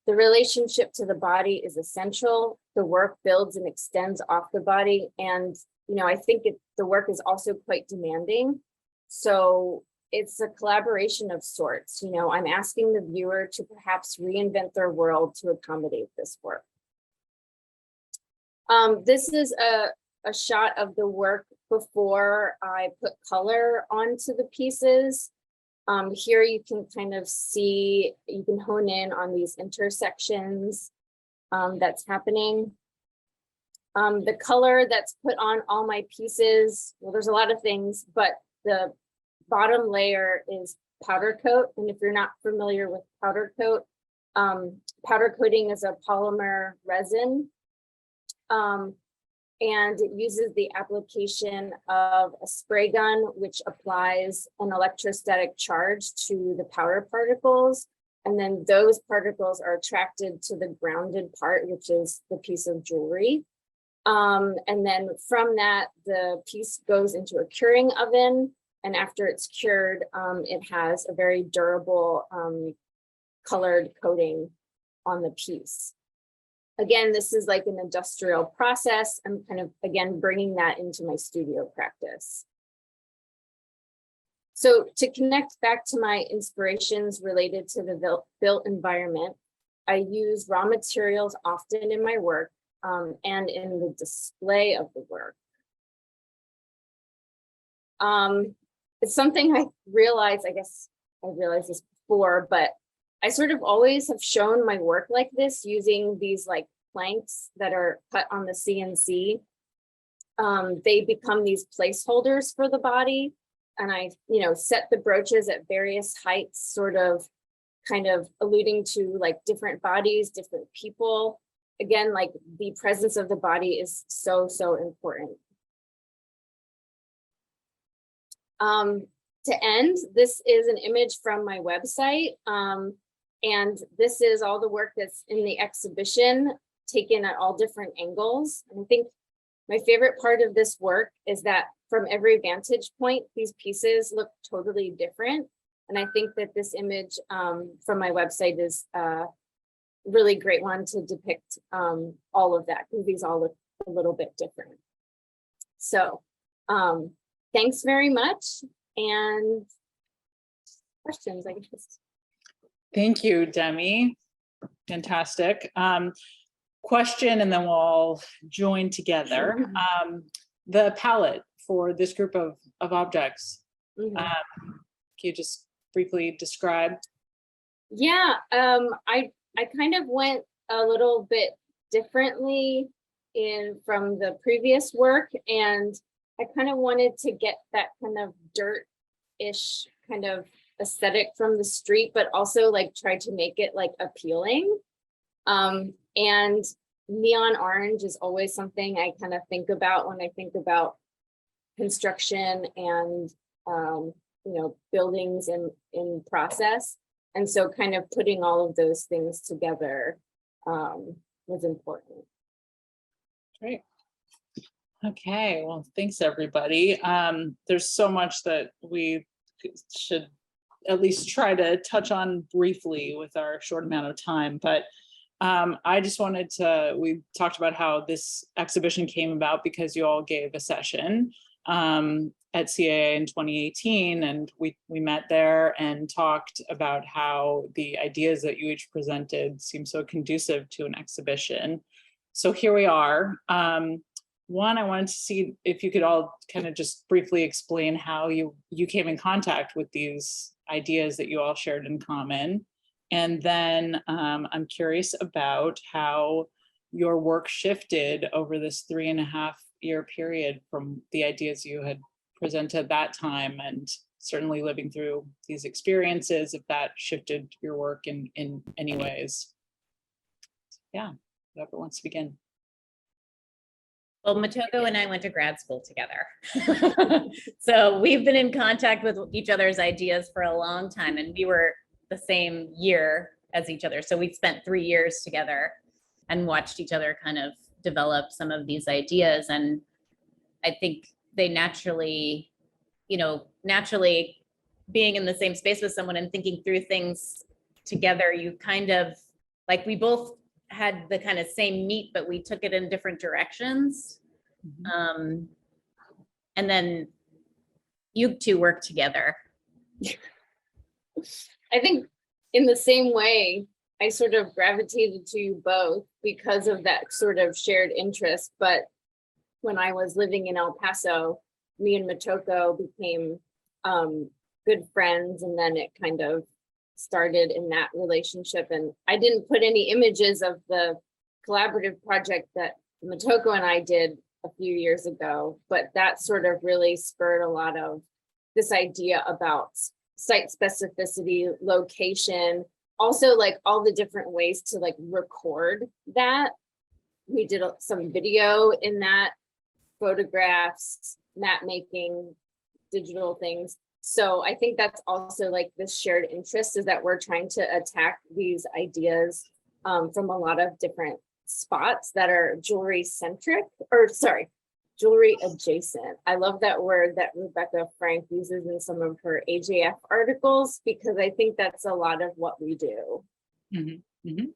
The relationship to the body is essential. The work builds and extends off the body. And, I think the work is also quite demanding. So it's a collaboration of sorts. I'm asking the viewer to perhaps reinvent their world to accommodate this work. This is a shot of the work before I put color onto the pieces. Here you can kind of see, you can hone in on these intersections that's happening. The color that's put on all my pieces, well, there's a lot of things, but the bottom layer is powder coat. And if you're not familiar with powder coat, powder coating is a polymer resin. And it uses the application of a spray gun, which applies an electrostatic charge to the powder particles. And then those particles are attracted to the grounded part, which is the piece of jewelry. And then from that, the piece goes into a curing oven. And after it's cured, it has a very durable colored coating on the piece. Again, this is like an industrial process. I'm kind of, again, bringing that into my studio practice. So to connect back to my inspirations related to the built environment, I use raw materials often in my work and in the display of the work. It's something I realized, I guess I realized this before, but I sort of always have shown my work like this using these like planks that are cut on the CNC. They become these placeholders for the body. And I, set the brooches at various heights, sort of kind of alluding to like different bodies, different people. Again, like the presence of the body is so, so important. To end, this is an image from my website. And this is all the work that's in the exhibition, taken at all different angles. And I think my favorite part of this work is that from every vantage point, these pieces look totally different. And I think that this image from my website is a really great one to depict all of that, because these all look a little bit different. So thanks very much. And questions, I guess. Thank you, Demi. Fantastic. Question, and then we'll all join together. The palette for this group of objects. Can you just briefly describe? Yeah, I kind of went a little bit differently from the previous work, and I kind of wanted to get that kind of dirt-ish kind of aesthetic from the street, but also like try to make it like appealing. And neon orange is always something I kind of think about when I think about construction and buildings in process. And so kind of putting all of those things together was important. Great. Okay, well, thanks everybody. There's so much that we should at least try to touch on briefly with our short amount of time, but I just wanted to, we talked about how this exhibition came about because you all gave a session at CAA in 2018, and we met there and talked about how the ideas that you each presented seem so conducive to an exhibition. So here we are. One, I wanted to see if you could all kind of just briefly explain how you came in contact with these ideas that you all shared in common. And then I'm curious about how your work shifted over this 3.5-year period from the ideas you had presented at that time, and certainly living through these experiences, if that shifted your work in any ways. Yeah, whoever wants to begin. Well, Motoko and I went to grad school together. So we've been in contact with each other's ideas for a long time, and we were the same year as each other. So we spent 3 years together and watched each other kind of develop some of these ideas. And I think they naturally being in the same space with someone and thinking through things together, you kind of, like, we both had the kind of same meat, but we took it in different directions. And then you two work together. I think in the same way, I sort of gravitated to you both because of that sort of shared interest. But when I was living in El Paso, me and Motoko became good friends, and then it kind of started in that relationship. And I didn't put any images of the collaborative project that Motoko and I did a few years ago, but that sort of really spurred a lot of this idea about site specificity, location, also like all the different ways to like record that. We did some video in that, photographs, map making, digital things. So I think that's also like this shared interest, is that we're trying to attack these ideas from a lot of different spots that are jewelry centric, or sorry, jewelry adjacent. I love that word that Rebecca Frank uses in some of her AJF articles, because I think that's a lot of what we do. Mm-hmm. Mm-hmm.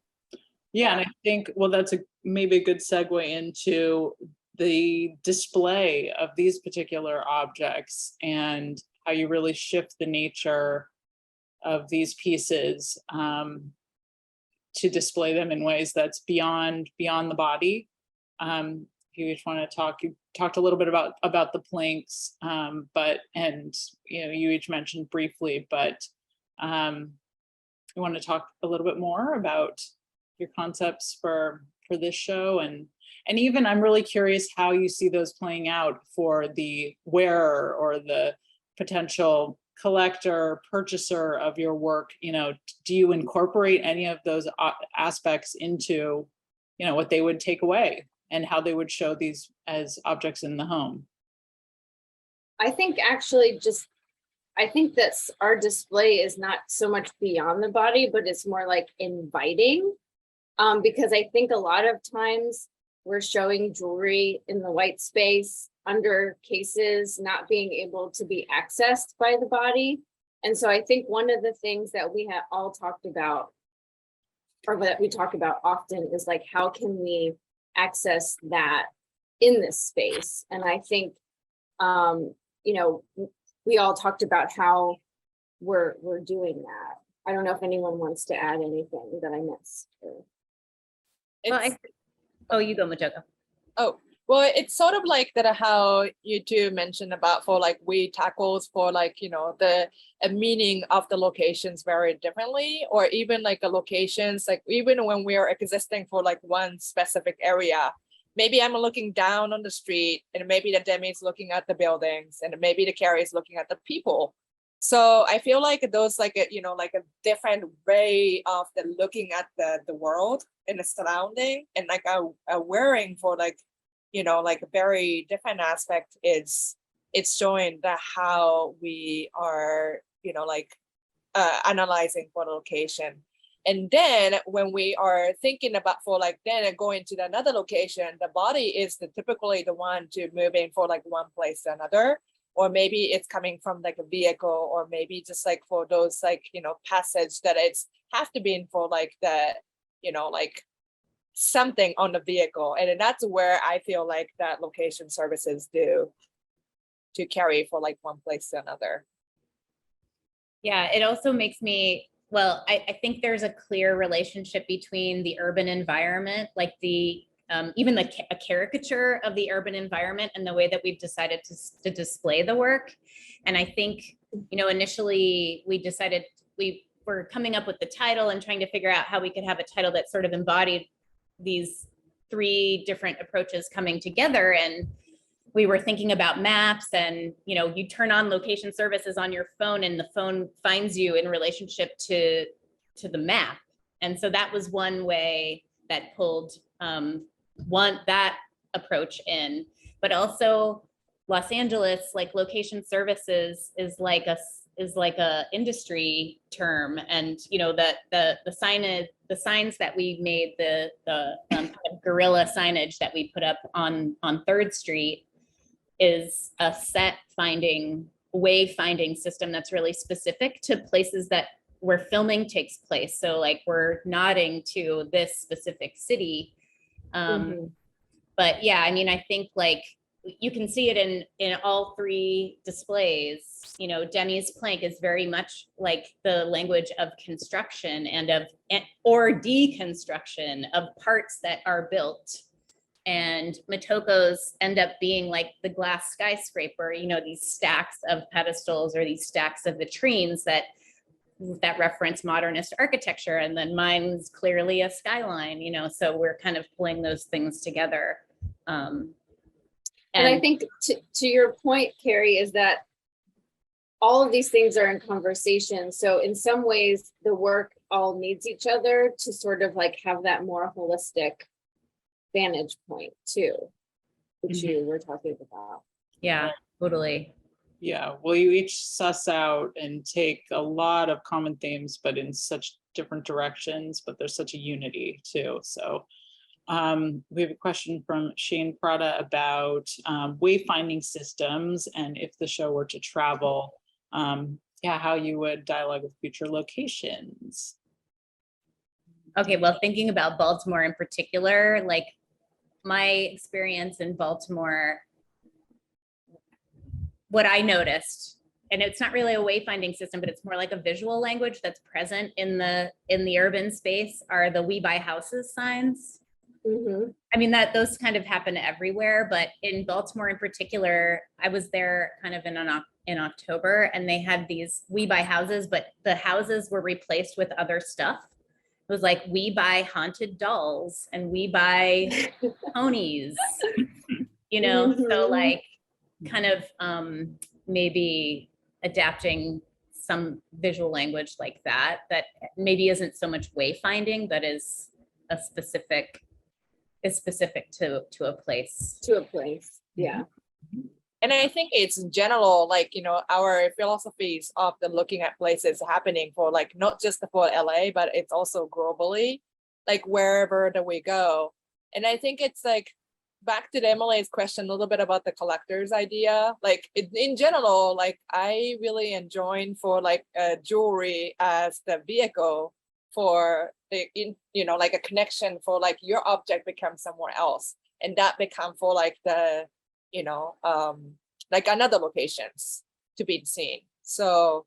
Yeah, and I think, well, that's maybe a good segue into the display of these particular objects and how you really shift the nature of these pieces to display them in ways that's beyond the body. If you each want to talk, you talked a little bit about the planks, and you each mentioned briefly, but you want to talk a little bit more about your concepts for this show, and even I'm really curious how you see those playing out for the wearer or the potential collector, purchaser of your work. Do you incorporate any of those aspects into what they would take away and how they would show these as objects in the home? I think actually I think that our display is not so much beyond the body, but it's more like inviting, because I think a lot of times we're showing jewelry in the white space under cases not being able to be accessed by the body. And so I think one of the things that we have all talked about, or that we talk about often, is like, how can we access that in this space? And I think, we all talked about how we're doing that. I don't know if anyone wants to add anything that I missed. Well, you go, Motoko. Oh, well, it's sort of like that, how you two mentioned about for like we tackles for like, the meaning of the locations very differently, or even like the locations, like even when we are existing for like one specific area, maybe I'm looking down on the street, and maybe the Demi's looking at the buildings, and maybe the Carrie's looking at the people. So I feel like those like a, like a different way of the looking at the world and the surrounding, and like a wearing for like, like a very different aspect is it's showing that how we are, like analyzing for the location. And then when we are thinking about for like then going to another location, the body is typically the one to moving for like one place to another, or maybe it's coming from like a vehicle, or maybe just like for those like, passage that it's have to be in for like the, like something on the vehicle. And then that's where I feel like that location services do to carry for like one place to another. Yeah, it also makes me, well, I think there's a clear relationship between the urban environment, like the even a caricature of the urban environment and the way that we've decided to display the work. And I think, initially we decided we were coming up with the title and trying to figure out how we could have a title that sort of embodied these three different approaches coming together. And we were thinking about maps, and you turn on location services on your phone and the phone finds you in relationship to the map. And so that was one way that pulled that approach in. But also Los Angeles, like location services is like a industry term. And the signs that we made, the kind of guerrilla signage that we put up on 3rd Street is a wayfinding system that's really specific to places where filming takes place. So like we're nodding to this specific city. But yeah, I mean, I think like you can see it in all three displays. Demi's plank is very much like the language of construction or deconstruction of parts that are built. And Motoko's end up being like the glass skyscraper, these stacks of pedestals or these stacks of vitrines that reference modernist architecture. And then mine's clearly a skyline, so we're kind of pulling those things together. And I think to your point, Carrie, is that all of these things are in conversation. So in some ways, the work all needs each other to sort of like have that more holistic vantage point too, which you were talking about. Yeah, totally. Yeah, well, you each suss out and take a lot of common themes, but in such different directions, but there's such a unity too. So we have a question from Shane Prada about wayfinding systems, and if the show were to travel, how you would dialogue with future locations. Okay, well, thinking about Baltimore in particular, like my experience in Baltimore, what I noticed, and it's not really a wayfinding system, but it's more like a visual language that's present in the urban space, are the "We Buy Houses" signs. I mean, those kind of happen everywhere, but in Baltimore in particular, I was there kind of in October, and they had these "We Buy Houses," but the houses were replaced with other stuff. It was like, we buy haunted dolls and we buy ponies, so like kind of maybe adapting some visual language like that maybe isn't so much wayfinding, but is specific to a place. Yeah. And I think it's in general, like, our philosophies of the looking at places happening for like, not just for LA, but it's also globally, like wherever that we go. And I think it's like, back to Emily's question a little bit about the collector's idea, like in general, like I really enjoy for like jewelry as the vehicle for like a connection for like your object becomes somewhere else. And that become for like the, like another locations to be seen. So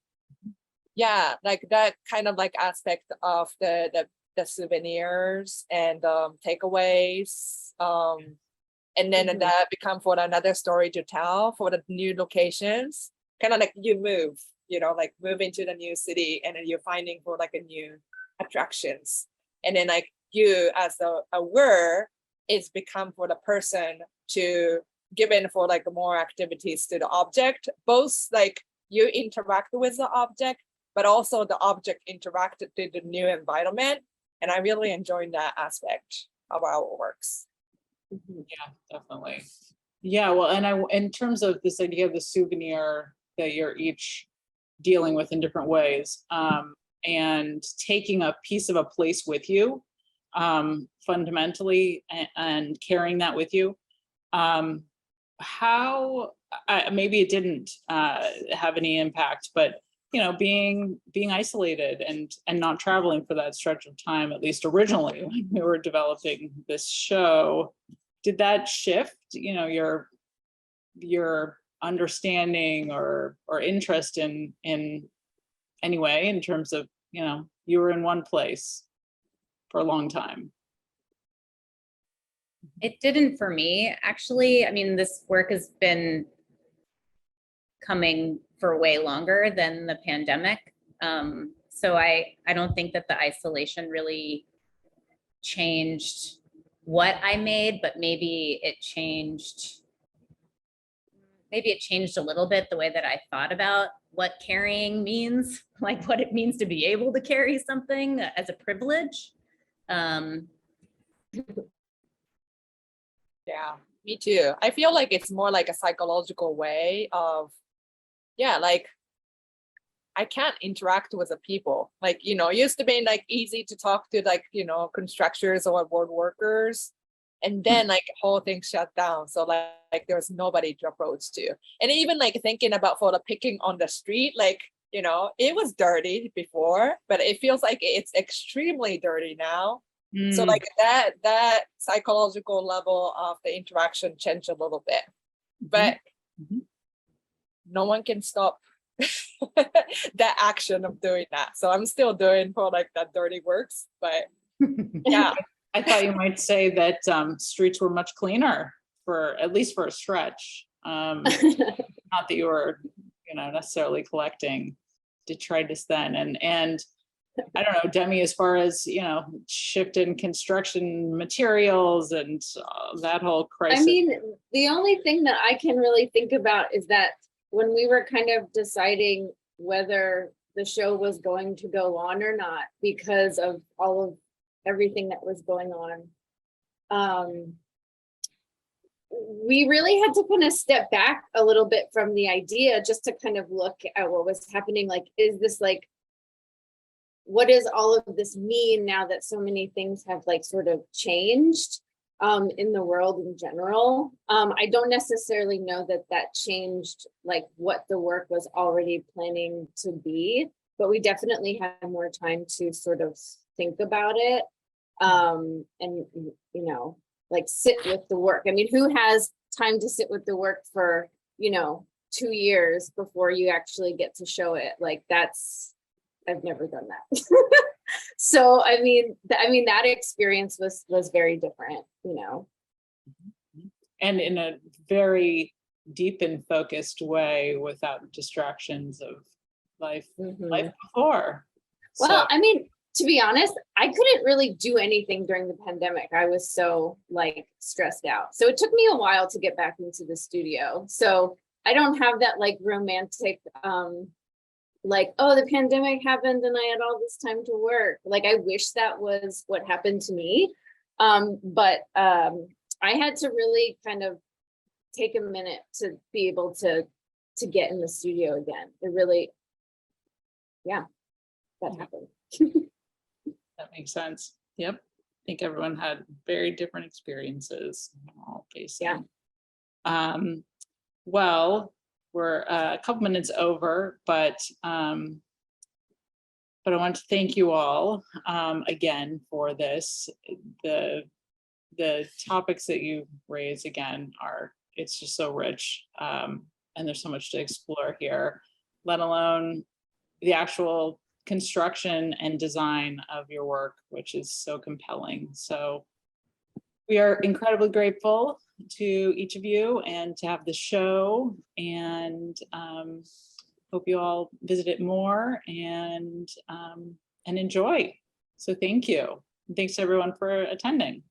yeah, like that kind of like aspect of the souvenirs and takeaways, and then that become for another story to tell for the new locations. Kind of like you move, like move into the new city, and then you're finding for like a new attractions, and then like you as a aware, it's become for the person to give in for like more activities to the object, both like you interact with the object, but also the object interacted with the new environment. And I really enjoyed that aspect of our works. Yeah, definitely. Yeah, well, and in terms of this idea of the souvenir that you're each dealing with in different ways, and taking a piece of a place with you, fundamentally, and carrying that with you, how maybe it didn't have any impact, but you know, being isolated and not traveling for that stretch of time, at least originally when we were developing this show, did that shift, you know, your understanding or interest in any way, in terms of, you know, you were in one place for a long time? It didn't for me, actually. I mean, this work has been coming for way longer than the pandemic. So I don't think that the isolation really changed what I made, but maybe it changed a little bit the way that I thought about what carrying means, like what it means to be able to carry something as a privilege. Yeah, me too. I feel like it's more like a psychological way of, yeah, like I can't interact with the people. Like, you know, it used to be like easy to talk to, like, you know, constructors or work workers. And then like whole thing shut down. So like there was nobody to approach to. And even like thinking about for the picking on the street, like, you know, it was dirty before, but it feels like it's extremely dirty now. So like that psychological level of the interaction changed a little bit, but no one can stop that action of doing that. So I'm still doing for like that dirty works, but yeah. I thought you might say that streets were much cleaner, for at least for a stretch. Not that you were, you know, necessarily collecting detritus then, and I don't know, Demi, as far as, you know, shift in construction materials and that whole crisis. I mean, the only thing that I can really think about is that when we were kind of deciding whether the show was going to go on or not, because of all of everything that was going on, we really had to kind of step back a little bit from the idea, just to kind of look at what was happening. Like, is this like, what does all of this mean now that so many things have like sort of changed in the world in general? I don't necessarily know that that changed like what the work was already planning to be, but we definitely had more time to sort of think about it, and, you know, like sit with the work. I mean, who has time to sit with the work for, you know, 2 years before you actually get to show it? Like I've never done that. So I mean that experience was very different, you know. And in a very deep and focused way, without distractions of life before. Well, I mean, to be honest, I couldn't really do anything during the pandemic. I was so like stressed out. So it took me a while to get back into the studio. So I don't have that like romantic like, oh, the pandemic happened and I had all this time to work. Like, I wish that was what happened to me. But I had to really kind of take a minute to be able to get in the studio again. It really, yeah, that happened. That makes sense. Yep. I think everyone had very different experiences. All facing. Yeah. Well, we're a couple minutes over, but I want to thank you all again for this. The topics that you raise again it's just so rich, and there's so much to explore here, let alone the actual construction and design of your work, which is so compelling. So we are incredibly grateful to each of you and to have the show, and hope you all visit it more and enjoy. So thank you. And thanks everyone for attending.